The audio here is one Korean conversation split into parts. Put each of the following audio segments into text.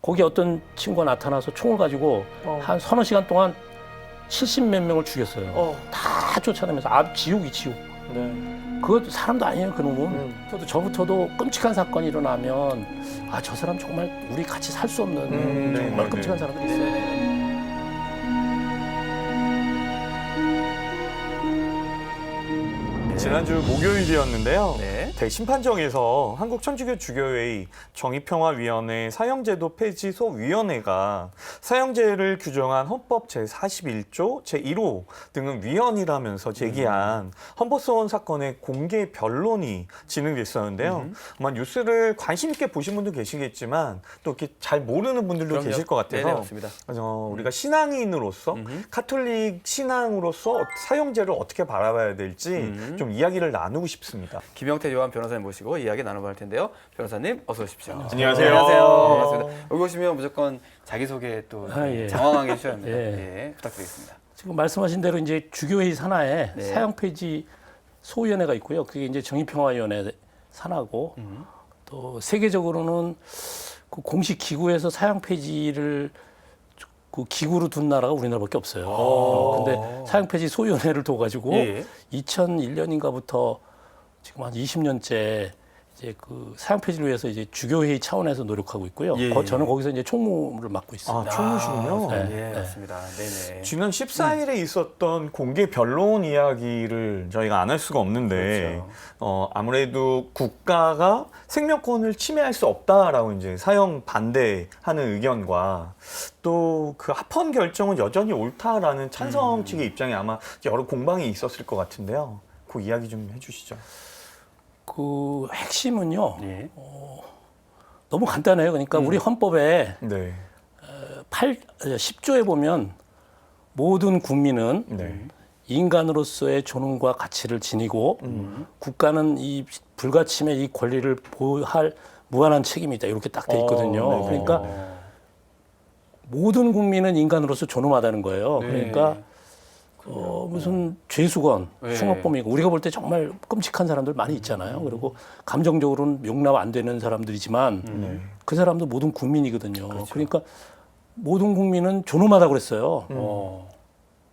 거기 어떤 친구가 나타나서 총을 가지고 한 서너 시간 동안 70몇 명을 죽였어요. 다 쫓아내면서 지옥이 지옥. 네. 그것도 사람도 아니에요, 그놈은. 저부터도 끔찍한 사건이 일어나면 저 사람 정말 우리 같이 살 수 없는 정말 끔찍한 사람들이 있어요. 지난주 목요일이었는데요. 네. 대심판정에서 한국천주교 주교회의 정의평화위원회 사형제도 폐지 소위원회가 사형제를 규정한 헌법 제41조 제1호 등은 위헌이라면서 제기한 헌법소원 사건의 공개 변론이 진행됐었는데요. 아마 뉴스를 관심 있게 보신 분도 계시겠지만 또 이렇게 잘 모르는 분들도 그럼요. 계실 것 같아서 네네, 맞습니다. 우리가 신앙인으로서 카톨릭 신앙으로서 사형제를 어떻게 바라봐야 될지 좀 이야기를 나누고 싶습니다. 김영태 요한 변호사님 모시고 이야기 나눠볼 텐데요. 변호사님 어서 오십시오. 안녕하세요. 안녕하세요. 반갑습니다. 여기 오시면 무조건 자기소개 또 예. 장황하게 해주셔야 합니다. 예. 예, 부탁드리겠습니다. 지금 말씀하신 대로 이제 주교회의 산하에 네. 사형 폐지 소위원회가 있고요. 그게 이제 정의평화위원회 산하고 또 세계적으로는 그 공식 기구에서 사형 폐지를 그 기구로 둔 나라가 우리나라밖에 없어요. 근데 사형 폐지 소위원회를 둬가지고 예. 2001년인가부터 지금 한 20년째 이제 그 사형 폐지를 위해서 이제 주교회의 차원에서 노력하고 있고요. 예. 저는 거기서 이제 총무를 맡고 있습니다. 총무시군요. 네. 예, 맞습니다. 네네. 지난 14일에 있었던 공개 변론 이야기를 저희가 안 할 수가 없는데 아무래도 국가가 생명권을 침해할 수 없다라고 이제 사형 반대하는 의견과 또 그 합헌 결정은 여전히 옳다라는 찬성 측의 입장에 아마 여러 공방이 있었을 것 같은데요. 그 이야기 좀 해주시죠. 그 핵심은요. 예. 너무 간단해요. 그러니까 우리 헌법에 네. 10조에 보면 모든 국민은 네. 인간으로서의 존엄과 가치를 지니고 국가는 이 불가침의 이 권리를 보호할 무한한 책임이다. 이렇게 딱 돼 있거든요. 네. 그러니까 모든 국민은 인간으로서 존엄하다는 거예요. 네. 그러니까 무슨 죄수건, 네. 흉악범이고 우리가 볼 때 정말 끔찍한 사람들 많이 있잖아요. 그리고 감정적으로는 용납 안 되는 사람들이지만 네. 그 사람도 모든 국민이거든요. 그러니까 모든 국민은 존엄하다고 그랬어요.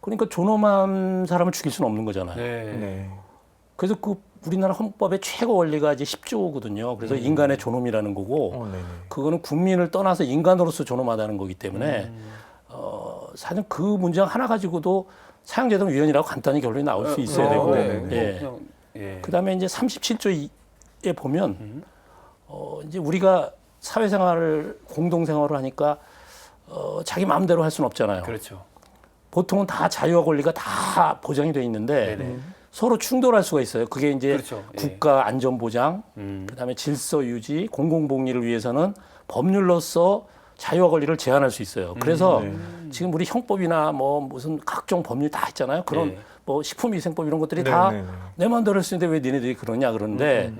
그러니까 존엄한 사람을 죽일 수는 없는 거잖아요. 네. 네. 그래서 그 우리나라 헌법의 최고 원리가 이제 10조거든요. 그래서 인간의 존엄이라는 거고 네네. 그거는 국민을 떠나서 인간으로서 존엄하다는 거기 때문에 사실 그 문장 하나 가지고도 사형제도는 위헌이라고 간단히 결론이 나올 수 있어야 되고 예. 예. 그다음에 이제 37조에 보면 이제 우리가 사회생활을 공동생활을 하니까 자기 마음대로 할 수는 없잖아요. 그렇죠. 보통은 다 자유와 권리가 다 보장이 돼 있는데 네네. 서로 충돌할 수가 있어요. 그게 이제 그렇죠. 예. 국가 안전 보장, 그다음에 질서 유지, 공공복리를 위해서는 법률로서 자유와 권리를 제한할 수 있어요. 그래서 지금 우리 형법이나 뭐 무슨 각종 법률 다 있잖아요. 그런 네. 뭐 식품위생법 이런 것들이 네, 다 네, 네. 내 마음대로 할 수 있는데 왜 니네들이 그러냐 그러는데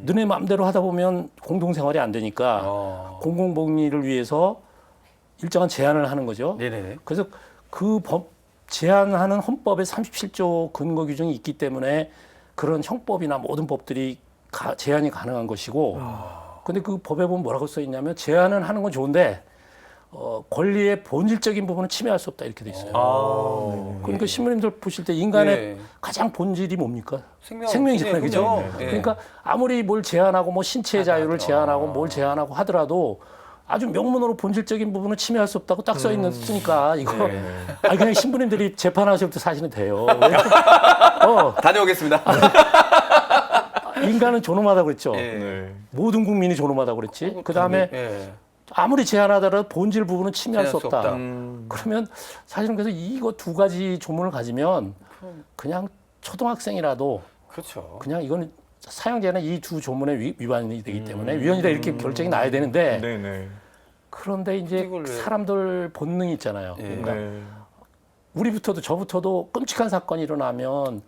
너네 마음대로 하다 보면 공동생활이 안 되니까 공공복리를 위해서 일정한 제한을 하는 거죠. 네네네. 그래서 그 법 제한하는 헌법의 37조 근거 규정이 있기 때문에 그런 형법이나 모든 법들이 제한이 가능한 것이고 근데 그 법에 보면 뭐라고 써 있냐면 제한은 하는 건 좋은데 권리의 본질적인 부분은 침해할 수 없다 이렇게 돼 있어요. 그러니까 신부님들 보실 때 인간의 예. 가장 본질이 뭡니까? 생명. 생명이잖아요, 그죠? 예. 그러니까 아무리 뭘 제한하고 뭐 신체의 자유를 제한하고 뭘 제한하고 하더라도 아주 명문으로 본질적인 부분은 침해할 수 없다고 딱 써 있으니까 이거 아니 그냥 신부님들이 재판하실 때 사실은 돼요. 다녀오겠습니다. 인간은 존엄하다고 그랬죠. 예. 네. 모든 국민이 존엄하다고 그랬지. 그다음에 예. 아무리 제한하더라도 본질 부분은 침해할 수 침해할 수 없다. 없다. 그러면 사실은 그래서 이거 두 가지 조문을 가지면 그냥 초등학생이라도 그렇죠. 그냥 이거는 사형제는 이 두 조문의 위반이 되기 때문에 위헌이다 이렇게 결정이 나야 되는데 네네. 그런데 이제 이걸 왜- 사람들 본능이 있잖아요. 예. 그러니까 네. 우리부터도 저부터도 끔찍한 사건이 일어나면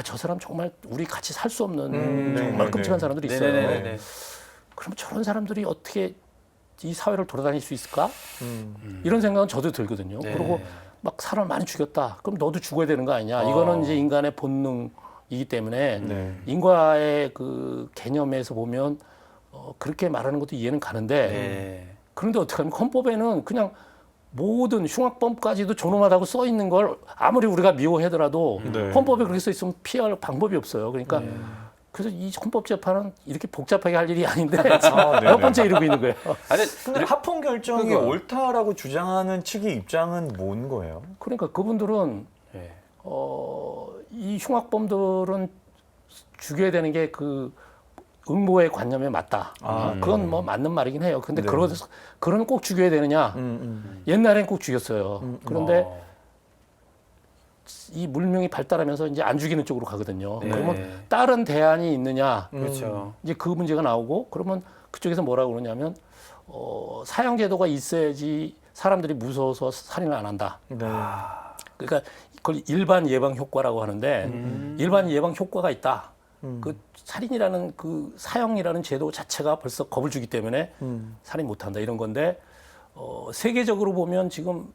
저 사람 정말 우리 같이 살 수 없는 정말 네네네. 끔찍한 사람들이 있어요. 네네네. 그럼 저런 사람들이 어떻게 이 사회를 돌아다닐 수 있을까? 이런 생각은 저도 들거든요. 네. 그리고 막 사람을 많이 죽였다. 그럼 너도 죽어야 되는 거 아니냐? 이거는 이제 인간의 본능이기 때문에 네. 인과의 그 개념에서 보면 그렇게 말하는 것도 이해는 가는데 네. 그런데 어떡하면 헌법에는 그냥 모든 흉악범까지도 존엄하다고 써 있는 걸 아무리 우리가 미워하더라도 네. 헌법에 그렇게 써 있으면 피할 방법이 없어요. 그러니까 그래서 이 헌법재판은 이렇게 복잡하게 할 일이 아닌데 네네. 몇 번째 이러고 있는 거예요. 아니, 근데 합헌 결정이 그러니까. 옳다라고 주장하는 측의 입장은 뭔 거예요? 그러니까 그분들은 예. 이 흉악범들은 죽여야 되는 게 그 응모의 관념에 맞다. 그건 뭐 맞는 말이긴 해요. 근데 네. 그러면 꼭 죽여야 되느냐? 옛날엔 꼭 죽였어요. 그런데 이 물명이 발달하면서 이제 안 죽이는 쪽으로 가거든요. 네. 그러면 다른 대안이 있느냐? 그렇죠. 이제 그 문제가 나오고 그러면 그쪽에서 뭐라고 그러냐면 사형제도가 있어야지 사람들이 무서워서 살인을 안 한다. 네. 그러니까 그걸 일반 예방 효과라고 하는데 일반 예방 효과가 있다. 그 살인이라는 그 사형이라는 제도 자체가 벌써 겁을 주기 때문에 살인 못한다 이런 건데 세계적으로 보면 지금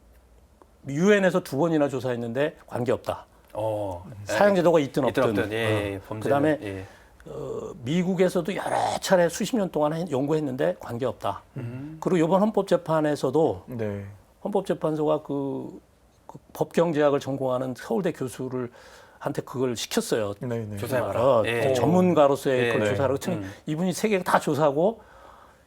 유엔에서 2번이나 조사했는데 관계없다. 사형제도가 있든 없든. 예, 그다음에 예. 미국에서도 여러 차례 수십 년 동안 연구했는데 관계없다. 그리고 이번 헌법재판에서도 네. 헌법재판소가 그 법경제학을 전공하는 서울대 교수를 한테 그걸 시켰어요. 네. 조사해봐라. 예. 전문가로서의 그걸 네. 조사를. 그랬더니 이분이 세 개가 다 조사하고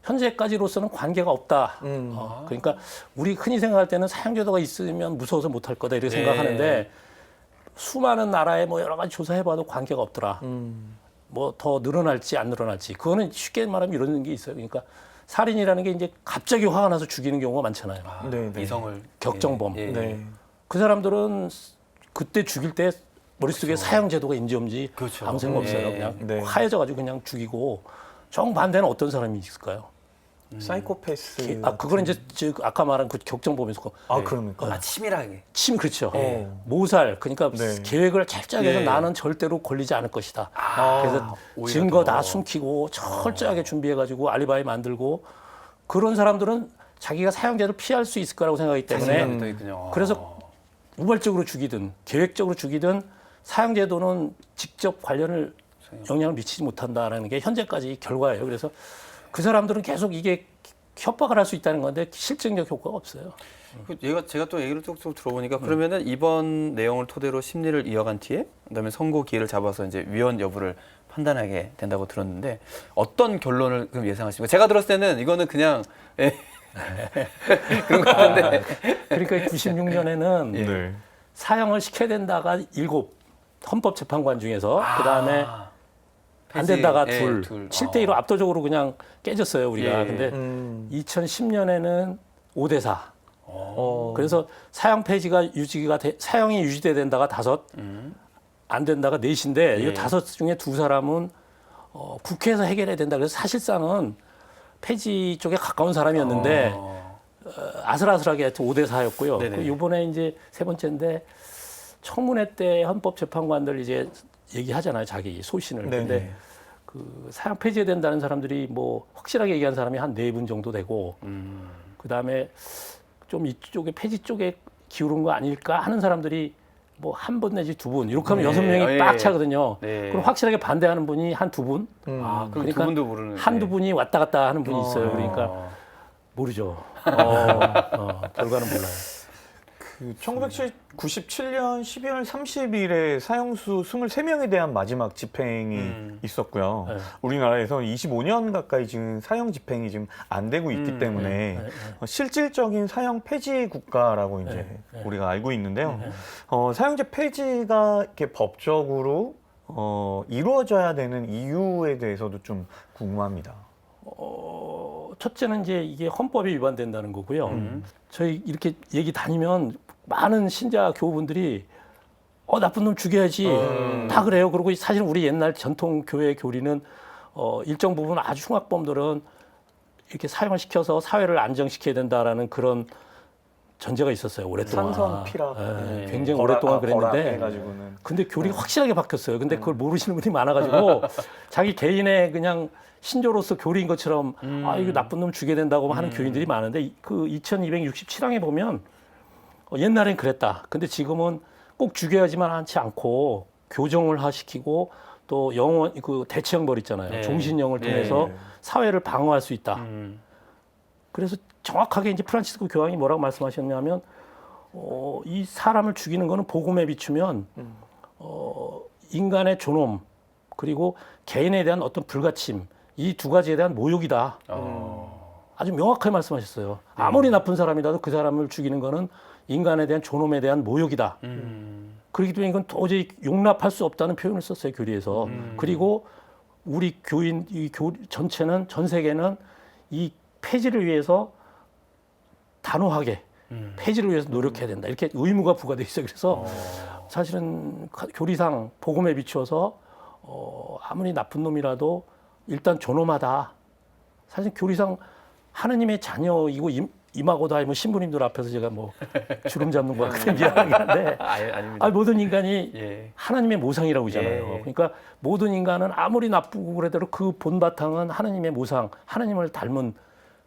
현재까지로서는 관계가 없다. 그러니까 우리 흔히 생각할 때는 사형제도가 있으면 무서워서 못할 거다 이렇게 예. 생각하는데 수많은 나라에 뭐 여러 가지 조사해봐도 관계가 없더라. 뭐 더 늘어날지 안 늘어날지. 그거는 쉽게 말하면 이런 게 있어요. 그러니까 살인이라는 게 이제 갑자기 화가 나서 죽이는 경우가 많잖아요. 네. 이성을 격정범. 예. 네. 그 사람들은 그때 죽일 때 머릿속에 그렇죠. 사형제도가 있는지 없는지 그렇죠. 아무 생각 없어요. 예. 그냥 네. 하얘져가지고 그냥 죽이고 정반대는 어떤 사람이 있을까요? 사이코패스. 그거는 이제 아까 말한 그 격정범에서 그러니까. 치밀하게. 침 그렇죠. 예. 모살 그러니까 네. 계획을 철저하게 해서 예. 나는 절대로 걸리지 않을 것이다. 그래서 오히려 증거 더. 다 숨기고 철저하게 준비해가지고 알리바이 만들고 그런 사람들은 자기가 사형제를 피할 수 있을 거라고 생각하기 때문에 자신감이 더 있군요. 그래서 우발적으로 죽이든 계획적으로 죽이든 사형제도는 직접 관련을 영향을 미치지 못한다라는 게 현재까지 결과예요. 그래서 그 사람들은 계속 이게 협박을 할 수 있다는 건데 실증적 효과가 없어요. 제가 또 얘기를 쭉 들어보니까 그러면은 이번 내용을 토대로 심리를 이어간 뒤에 그다음에 선고 기일을 잡아서 이제 위헌 여부를 판단하게 된다고 들었는데 어떤 결론을 그럼 예상하십니까? 제가 들었을 때는 이거는 그냥 그런 것 같은데. 그러니까 96년에는 네. 사형을 시켜야 된다가 7 헌법재판관 중에서 그다음에 안 된다가 둘, 7대2로 압도적으로 그냥 깨졌어요 우리가. 예. 근데 2010년에는 5대4. 그래서 사형 폐지가 사형이 유지돼야 된다가 5, 안 된다가 4인데 이 5 중에 2사람은 국회에서 해결해야 된다. 그래서 사실상은 폐지 쪽에 가까운 사람이었는데 아슬아슬하게 하여튼 5대4였고요. 네네. 이번에 이제 세 번째인데 청문회 때 헌법재판관들 이제 얘기하잖아요. 자기 소신을. 네네. 근데 그 사형 폐지해야 된다는 사람들이 뭐 확실하게 얘기한 사람이 한 4분 정도 되고 그다음에 좀 이쪽에 폐지 쪽에 기울은 거 아닐까 하는 사람들이 뭐 1분 내지 2분 이렇게 하면 6명이 빡 차거든요. 네. 그럼 확실하게 반대하는 분이 한 2분? 그럼 그러니까 두 분도 모르는. 한두 분이 왔다 갔다 하는 분이 있어요. 그러니까 모르죠. 결과는 몰라요. 그 1997년 12월 30일에 사형수 23명에 대한 마지막 집행이 있었고요. 네. 우리나라에서 25년 가까이 지금 사형 집행이 지금 안 되고 있기 때문에 실질적인 사형 폐지 국가라고 이제 우리가 알고 있는데요. 사형제 폐지가 이렇게 법적으로 이루어져야 되는 이유에 대해서도 좀 궁금합니다. 첫째는 이제 이게 헌법에 위반된다는 거고요. 저희 이렇게 얘기 다니면 많은 신자 교우분들이 나쁜 놈 죽여야지 다 그래요. 그리고 사실 우리 옛날 전통 교회 교리는 일정 부분 아주 흉악범들은 이렇게 사형을 시켜서 사회를 안정시켜야 된다라는 그런 전제가 있었어요. 오랫동안. 산성 피라. 굉장히 오랫동안 그랬는데 해가지고는. 근데 교리가 확실하게 바뀌었어요. 근데 그걸 모르시는 분이 많아가지고 자기 개인의 그냥 신조로서 교리인 것처럼 이거 나쁜 놈 죽여야 된다고 하는 교인들이 많은데 그 2267항에 보면 옛날엔 그랬다. 근데 지금은 꼭 죽여야지만 하지 않고 교정을 시키고 또 영원 그 대체형 벌 있잖아요. 네. 종신형을 네. 통해서 사회를 방어할 수 있다. 그래서 정확하게 이제 프란치스코 교황이 뭐라고 말씀하셨냐면 이 사람을 죽이는 거는 복음에 비추면 인간의 존엄 그리고 개인에 대한 어떤 불가침 이 두 가지에 대한 모욕이다. 아주 명확하게 말씀하셨어요. 아무리 나쁜 사람이라도 그 사람을 죽이는 거는 인간에 대한 존엄에 대한 모욕이다. 그렇기 때문에 이건 도저히 용납할 수 없다는 표현을 썼어요, 교리에서. 그리고 우리 교인, 전체는, 전 세계는 이 폐지를 위해서 단호하게 폐지를 위해서 노력해야 된다. 이렇게 의무가 부과돼 있어요. 그래서 사실은 교리상 복음에 비추어서 아무리 나쁜 놈이라도 일단 존엄하다. 사실 교리상 하느님의 자녀이고 임하고다 뭐 신부님들 앞에서 제가 뭐 주름 잡는 것 같은 미안하긴 한데 아닙니다. 모든 인간이 예. 하나님의 모상이라고 하잖아요. 예. 그러니까 모든 인간은 아무리 나쁘고 그래도 그 본바탕은 하나님의 모상, 하나님을 닮은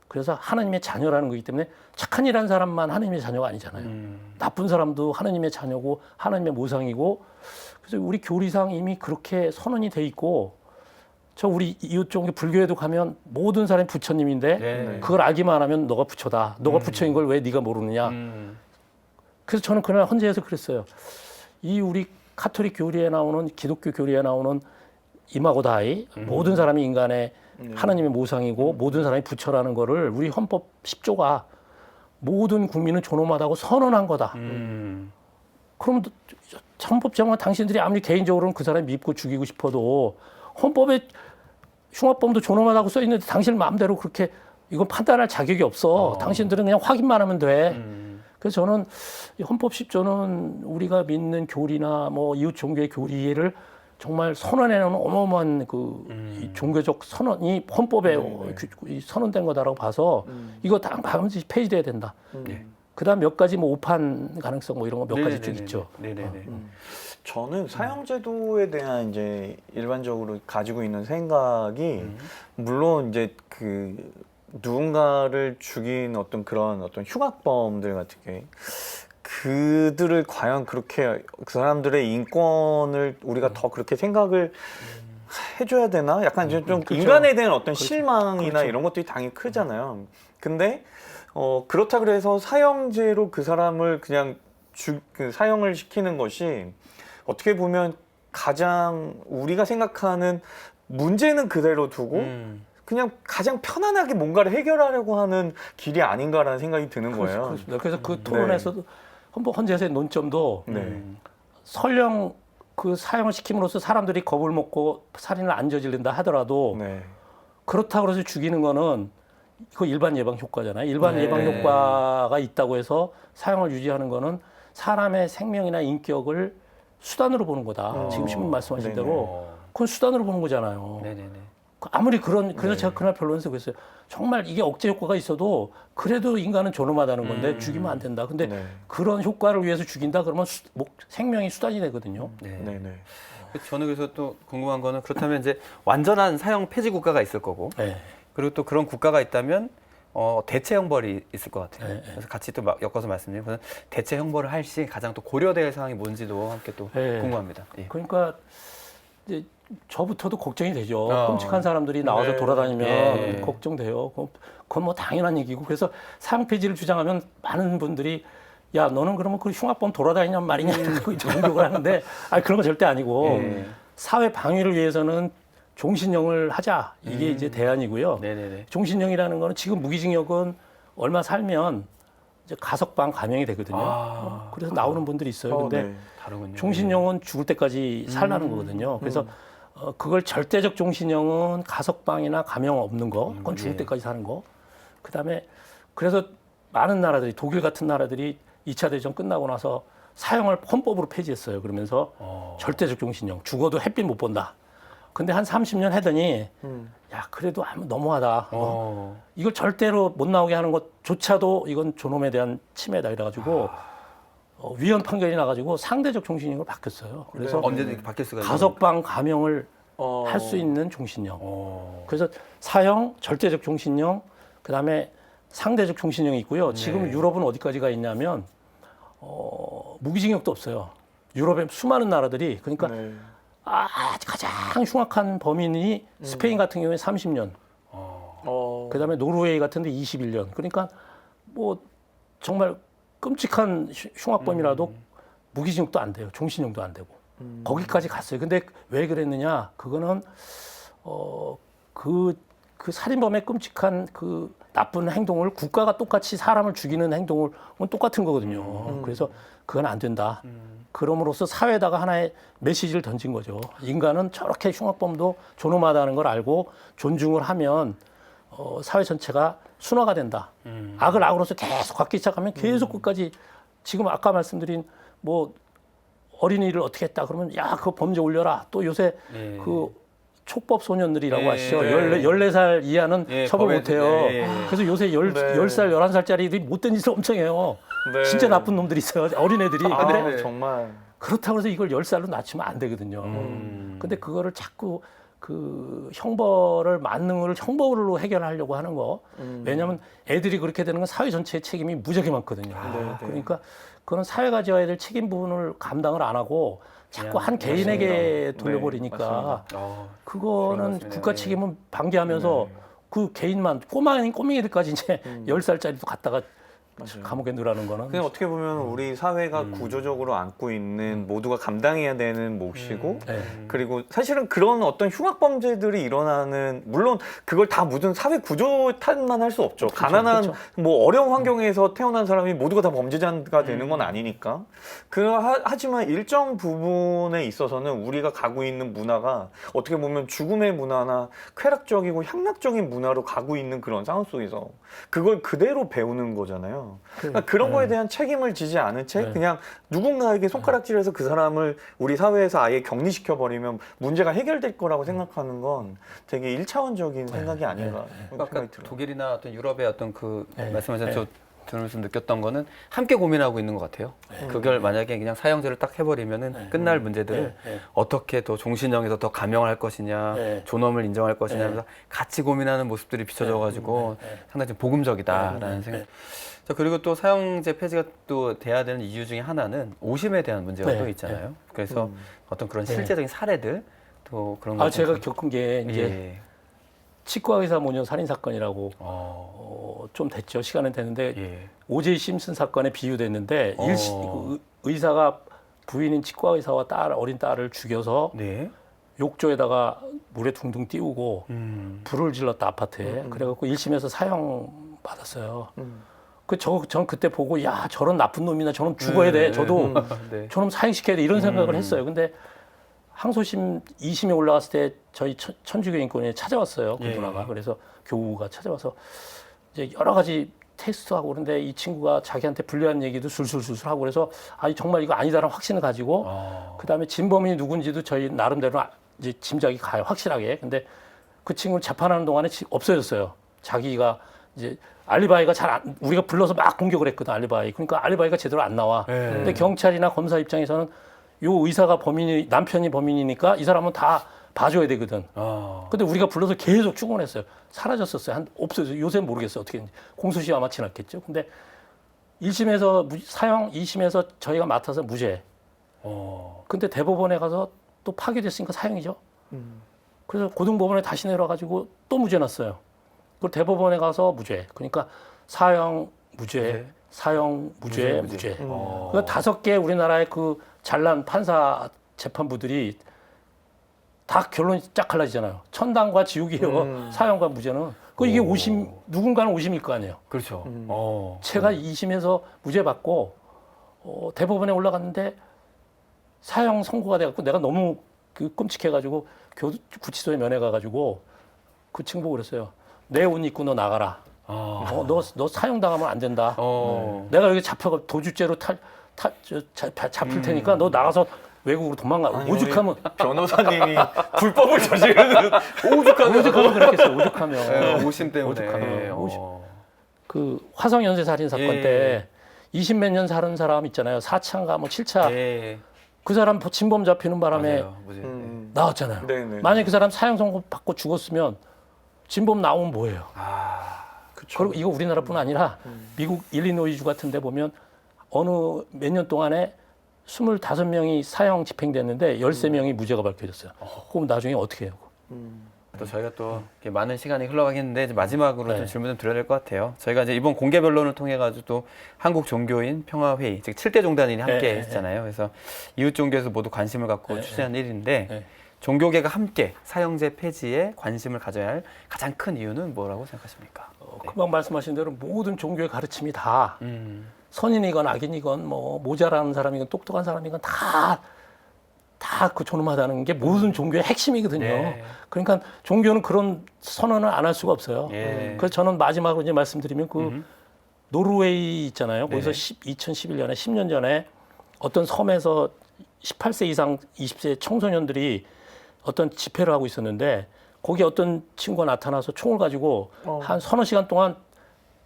그래서 하나님의 자녀라는 거기 때문에 착한 일한 사람만 하나님의 자녀가 아니잖아요. 나쁜 사람도 하나님의 자녀고 하나님의 모상이고 그래서 우리 교리상 이미 그렇게 선언이 돼 있고 저 우리 이웃 종교 불교에도 가면 모든 사람이 부처님인데 네. 그걸 알기만 하면 너가 부처다. 너가 부처인 걸 왜 네가 모르느냐. 그래서 저는 그날 헌재에서 그랬어요. 이 우리 카톨릭 교리에 나오는 기독교 교리에 나오는 이마고다이 모든 사람이 인간의 하나님의 모상이고 모든 사람이 부처라는 거를 우리 헌법 10조가 모든 국민은 존엄하다고 선언한 거다. 그럼 헌법장관 당신들이 아무리 개인적으로는 그 사람 밉고 죽이고 싶어도 헌법에 흉악범도 존엄하다고 써 있는데 당신 마음대로 그렇게 이건 판단할 자격이 없어. 당신들은 그냥 확인만 하면 돼. 그래서 저는 이 헌법 10조는 우리가 믿는 교리나 뭐 이웃 종교의 교리를 정말 선언해놓은 어마어마한 이 종교적 선언이 헌법에 선언된 거다라고 봐서 이거 반드시 폐지돼야 된다. 그다음 몇 가지 뭐 오판 가능성 뭐 이런 거 몇 가지 쭉 있죠. 네네네. 저는 사형제도에 대한 이제 일반적으로 가지고 있는 생각이 물론 이제 그 누군가를 죽인 어떤 그런 어떤 흉악범들 같은 게 그들을 과연 그렇게 그 사람들의 인권을 우리가 더 그렇게 생각을 해줘야 되나? 약간 이제 좀 그렇죠. 인간에 대한 어떤 그렇죠. 실망이나 그렇죠. 이런 것들이 당연히 크잖아요. 근데 그렇다 그래서 사형제로 그 사람을 그냥 그 사형을 시키는 것이 어떻게 보면 가장 우리가 생각하는 문제는 그대로 두고 그냥 가장 편안하게 뭔가를 해결하려고 하는 길이 아닌가라는 생각이 드는 거예요. 그렇습니다. 그래서 그 토론에서도 헌법 헌재에서의 논점도 네. 설령 그 사형을 시킴으로써 사람들이 겁을 먹고 살인을 안 저지른다 하더라도 네. 그렇다고 해서 죽이는 거는 이거 일반 예방 효과잖아요. 일반 네. 예방 효과가 있다고 해서 사형을 유지하는 거는 사람의 생명이나 인격을 수단으로 보는 거다. 지금 신부님 말씀하신 네네. 대로 그건 수단으로 보는 거잖아요. 네네네. 아무리 그래서 제가 그날 변론에서 그랬어요. 정말 이게 억제 효과가 있어도 그래도 인간은 존엄하다는 건데 죽이면 안 된다. 근데 네. 그런 효과를 위해서 죽인다 그러면 생명이 수단이 되거든요. 네. 네네. 저는 그래서 또 궁금한 거는 그렇다면 이제 완전한 사형 폐지 국가가 있을 거고 네. 그리고 또 그런 국가가 있다면 대체 형벌이 있을 것 같아요. 네. 그래서 같이 또 엮어서 말씀드리면 대체 형벌을 할 시 가장 또 고려될 사항이 뭔지도 함께 또 네. 궁금합니다. 예. 그러니까 이제 저부터도 걱정이 되죠. 어. 끔찍한 사람들이 나와서 네. 돌아다니면 네. 걱정돼요. 그건 뭐 당연한 얘기고 그래서 사형 폐지를 주장하면 많은 분들이 야 너는 그러면 그 흉악범 돌아다니냔 말이냐 이렇게 공격을 하는데 그런 거 절대 아니고 예. 사회 방위를 위해서는 종신형을 하자 이게 이제 대안이고요. 네네네. 종신형이라는 거는 지금 무기징역은 얼마 살면 이제 가석방 감형이 되거든요. 그래서 나오는 분들이 있어요. 근데 네. 다르군요. 종신형은 죽을 때까지 살라는 거거든요. 그래서 그걸 절대적 종신형은 가석방이나 감형 없는 거, 그건 죽을 예. 때까지 사는 거. 그다음에 그래서 많은 나라들이 독일 같은 나라들이 2차 대전 끝나고 나서 사형을 헌법으로 폐지했어요. 그러면서 절대적 종신형, 죽어도 햇빛 못 본다. 근데 한 30년 하더니 야 그래도 너무하다. 이걸 절대로 못 나오게 하는 것조차도 이건 존엄에 대한 침해다 이래가지고 위헌 판결이 나가지고 상대적 종신형으로 바뀌었어요. 그래서 언제든지 바뀔 수가 있는 가석방 감형을 할 수 있는 종신형. 그래서 사형, 절대적 종신형, 그다음에 상대적 종신형이 있고요. 지금 유럽은 어디까지가 있냐면 무기징역도 없어요. 유럽의 수많은 나라들이 그러니까 네. 가장 흉악한 범인이 스페인 같은 경우에 30년, 그다음에 노르웨이 같은 데 21년. 그러니까 뭐 정말 끔찍한 흉악범이라도 무기징역도 안 돼요. 종신형도 안 되고 거기까지 갔어요. 근데 왜 그랬느냐? 그거는 그 살인범의 끔찍한 그 나쁜 행동을 국가가 똑같이 사람을 죽이는 행동은 똑같은 거거든요. 그래서 그건 안 된다. 그럼으로써 사회에다가 하나의 메시지를 던진 거죠. 인간은 저렇게 흉악범도 존엄하다는 걸 알고 존중을 하면 사회 전체가 순화가 된다. 악을 악으로서 계속 갖기 시작하면 계속 끝까지 지금 아까 말씀드린 뭐 어린이를 어떻게 했다 그러면 야 그거 범죄 올려라. 또 요새 그 촉법 소년들이라고 예, 하시죠. 예. 14살 이하는 예, 처벌 법에- 못해요. 예, 예. 그래서 요새 10살, 11살짜리들이 못된 짓을 엄청 해요. 네. 진짜 나쁜 놈들이 있어요. 어린애들이. 아, 근데 네. 정말. 그렇다고 해서 이걸 10살로 낮추면 안 되거든요. 근데 그거를 자꾸 그 형벌을 만능을 형벌로 해결하려고 하는 거. 왜냐하면 애들이 그렇게 되는 건 사회 전체의 책임이 무지하게 많거든요. 네. 그러니까 그건 사회가 져야 될 책임 부분을 감당을 안 하고 자꾸 그냥 한 개인에게 맞습니다. 돌려버리니까 네, 그거는 그런 것 국가 같습니다. 책임은 방기하면서 그 개인만 꼬맹이들까지 이제 10살짜리도 갖다가 맞아요. 감옥에 넣으라는 거는 그냥 어떻게 보면 우리 사회가 구조적으로 안고 있는 모두가 감당해야 되는 몫이고 네. 그리고 사실은 그런 어떤 흉악범죄들이 일어나는 물론 그걸 다 모든 사회 구조 탓만 할 수 없죠. 가난한 그렇죠. 뭐 어려운 환경에서 태어난 사람이 모두가 다 범죄자가 되는 건 아니니까. 하지만 일정 부분에 있어서는 우리가 가고 있는 문화가 어떻게 보면 죽음의 문화나 쾌락적이고 향락적인 문화로 가고 있는 그런 상황 속에서 그걸 그대로 배우는 거잖아요. 그러니까 그런 거에 대한 책임을 지지 않은 채 그냥 누군가에게 손가락질해서 그 사람을 우리 사회에서 아예 격리시켜 버리면 문제가 해결될 거라고 생각하는 건 되게 일차원적인 생각이 아닌가 아까 생각이 들어요. 독일이나 어떤 유럽의 어떤 그 네. 말씀하신 네. 저 들으면서 느꼈던 거는 함께 고민하고 있는 것 같아요. 그걸 만약에 그냥 사형제를 딱 해버리면은 끝날 문제들을 어떻게 더 종신형에서 더 감형할 것이냐, 네. 존엄을 인정할 것이냐 하면서 같이 고민하는 모습들이 비춰져가지고 상당히 좀 복음적이다라는 생각. 자, 그리고 또 사형제 폐지가 또 돼야 되는 이유 중에 하나는 오심에 대한 문제가 네. 또 있잖아요. 그래서 어떤 그런 실제적인 사례들 또 그런 아 것 제가 좀- 겪은 게 이제 예. 치과 의사 모녀 살인 사건이라고 좀 됐죠. 시간은 됐는데 예. 오제이 심슨 사건에 비유됐는데 어. 의사가 부인인 치과 의사와 어린 딸을 죽여서 네. 욕조에다가 물에 둥둥 띄우고 불을 질렀다 아파트에. 그래갖고 1심에서 사형 받았어요. 전 그때 보고 야 저런 나쁜 놈이나 저놈 죽어야 돼. 저도 네. 저놈 사형시켜야 돼 이런 생각을 했어요. 근데 항소심 2심에 올라갔을 때 저희 천주교인권에 찾아왔어요. 그 예. 누나가. 그래서 교우가 찾아와서 이제 여러 가지 테스트하고 그런데 이 친구가 자기한테 불리한 얘기도 술술술술 하고 그래서 아 정말 이거 아니다라는 확신을 가지고 그다음에 진범이 누군지도 저희 나름대로 이제 짐작이 가요. 확실하게. 근데 그 친구를 재판하는 동안에 없어졌어요. 자기가 이제 알리바이가 우리가 불러서 막 공격을 했거든, 알리바이. 그러니까 알리바이가 제대로 안 나와. 근데 경찰이나 검사 입장에서는 요 의사가 남편이 범인이니까 이 사람은 다 봐줘야 되거든. 근데 우리가 불러서 계속 충원했어요. 사라졌었어요. 없어졌어요. 요새 모르겠어요. 어떻게 했는지. 공소시효 아마 지났겠죠. 근데 1심에서 사형, 2심에서 저희가 맡아서 무죄. 근데 대법원에 가서 또 파기됐으니까 사형이죠. 그래서 고등법원에 다시 내려가지고 또 무죄 났어요. 그리고 대법원에 가서 무죄. 그러니까 사형, 무죄, 네. 사형, 무죄, 무죄. 어. 그러니까 5개 우리나라의 그 잘난 판사 재판부들이 다 결론이 쫙 갈라지잖아요. 천당과 지옥이에요. 사형과 무죄는. 그 이게 오심, 누군가는 오심일 거 아니에요. 그렇죠. 제가 2심에서 무죄 받고 대법원에 올라갔는데 사형 선고가 돼갖고 내가 너무 끔찍해가지고 구치소에 면회 가가지고 그 친구 보고 그랬어요. 내 옷 입고 너 나가라. 너 사형 당하면 안 된다. 내가 여기 잡혀가 도주죄로 잡힐 테니까 너 나가서 외국으로 도망가. 아니, 오죽하면 변호사님이 불법을 저지르는 오죽하면 그랬겠어요. 오죽하면. 오심 때문에. 오죽하면. 그 화성 연쇄 살인 사건 예. 때 20몇 년 살은 사람 있잖아요. 4차인가 뭐 7차. 예. 그 사람 진범 잡히는 바람에 맞아요. 무죄. 나왔잖아요. 네네. 만약에 그 사람 사형 선고 받고 죽었으면 진범 나오면 뭐예요? 그쵸. 그리고 이거 우리나라뿐 아니라 미국 일리노이주 같은 데 보면 어느 몇 년 동안에 25명이 사형 집행됐는데 13명이 무죄가 밝혀졌어요. 그럼 나중에 어떻게 해요? 또 저희가 또 이렇게 많은 시간이 흘러가긴 했는데 이제 마지막으로 네. 좀 질문 좀 드려야 될 것 같아요. 저희가 이제 이번 공개 변론을 통해 가지고 또 한국 종교인 평화회의, 즉 7대 종단인이 함께 네, 했잖아요. 그래서 이웃 종교에서 모두 관심을 갖고 네, 추진한 일인데 네. 종교계가 함께 사형제 폐지에 관심을 가져야 할 가장 큰 이유는 뭐라고 생각하십니까? 금방 말씀하신 대로 모든 종교의 가르침이 다 음, 선인이건 악인이건 뭐 모자라는 사람이건 똑똑한 사람이건 다 그 존엄하다는 게 모든 종교의 핵심이거든요. 네. 그러니까 종교는 그런 선언을 안 할 수가 없어요. 예. 그래서 저는 마지막으로 이제 말씀드리면 그 노르웨이 있잖아요. 거기서 네네. 2011년에 10년 전에 어떤 섬에서 18세 이상 20세 청소년들이 어떤 집회를 하고 있었는데 거기 어떤 친구가 나타나서 총을 가지고 한 서너 시간 동안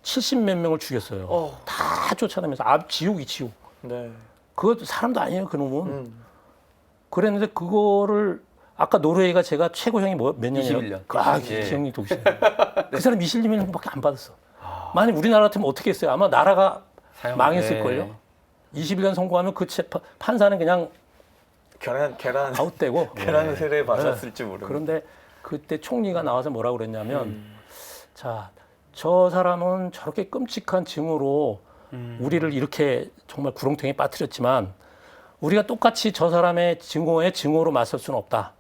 70몇 명을 죽였어요. 다 쫓아내면서 지옥이 지옥. 네. 그것도 사람도 아니에요, 그놈은. 그랬는데 그거를 아까 노르웨이가 제가 최고형이 몇 년이에요? 21년. 예. 기억력도 없어요. 그 사람 21년밖에 안 받았어. 만약 우리나라 같으면 어떻게 했어요? 아마 나라가 망했을걸요. 21년 선고하면 그 판사는 그냥 계란 아웃되고. 계란 세례 받았을지 모르고. 그런데 그때 총리가 나와서 뭐라고 그랬냐면 자, 저 사람은 저렇게 끔찍한 증오로 우리를 이렇게 정말 구렁텅이에 빠뜨렸지만 우리가 똑같이 저 사람의 증오로 맞설 수는 없다.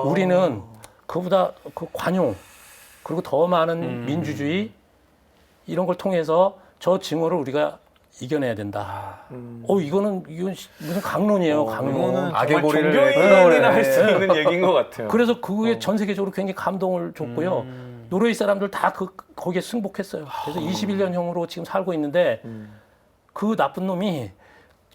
우리는 그보다 그 관용 그리고 더 많은 민주주의 이런 걸 통해서 저 증오를 우리가 이겨내야 된다. 이건 무슨 강론이에요, 강론. 이거는 악의 정말 고리를 종교인이나 끊어버리네. 할 수 있는 얘기인 것 같아요. 그래서 그게 전 세계적으로 굉장히 감동을 줬고요. 노르웨이 사람들 다 거기에 승복했어요. 그래서 21년형으로 지금 살고 있는데 그 나쁜 놈이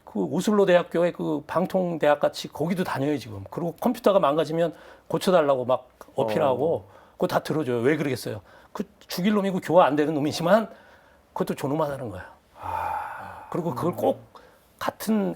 그 오슬로 대학교의 그 방통대학 같이 거기도 다녀요 지금. 그리고 컴퓨터가 망가지면 고쳐달라고 막 어필하고 그거 다 들어줘요. 왜 그러겠어요? 그 죽일 놈이고 교화 안 되는 놈이지만 그것도 존엄하다는 거예요. 그리고 그걸 꼭 같은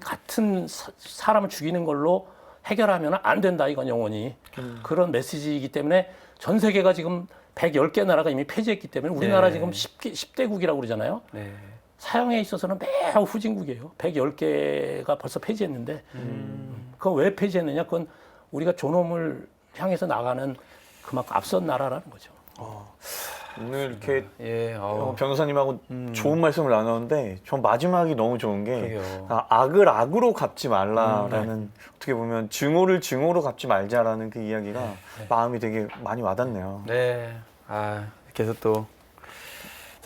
사람을 죽이는 걸로 해결하면 안 된다. 이건 영원히. 그런 메시지이기 때문에 전 세계가 지금 110개 나라가 이미 폐지했기 때문에 우리나라 네. 지금 10대국이라고 그러잖아요. 네. 사형에 있어서는 매우 후진국이에요. 110개가 벌써 폐지했는데 그건 왜 폐지했느냐? 그건 우리가 존엄을 향해서 나가는 그만큼 앞선 나라라는 거죠. 오늘 이렇게 예, 변호사님하고 좋은 말씀을 나눴는데 전 마지막이 너무 좋은 게 그러게요. 악을 악으로 갚지 말라라는 어떻게 보면 증오를 증오로 갚지 말자라는 그 이야기가 마음이 되게 많이 와닿네요. 네. 이렇게 해서 또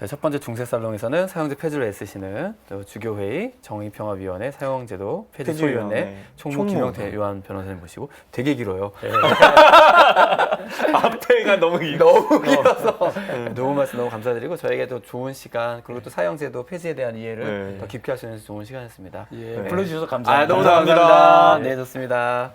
첫 번째 중세 살롱에서는 사형제 폐지를 애쓰시는 또 주교회의 정의평화위원회 사형제도 폐지 소위원회 폐지위원회 총무 총무. 김영태 요한 변호사님 모시고 되게 길어요. 앞에가 너무 너무 길어서 너무 말씀 너무 감사드리고 저에게도 좋은 시간 그리고 또 사형제도 폐지에 대한 이해를 네. 더 깊게 할 수 있는 좋은 시간이었습니다. 예, 불러주셔서 감사합니다. 너무 감사합니다. 감사합니다. 네, 좋습니다.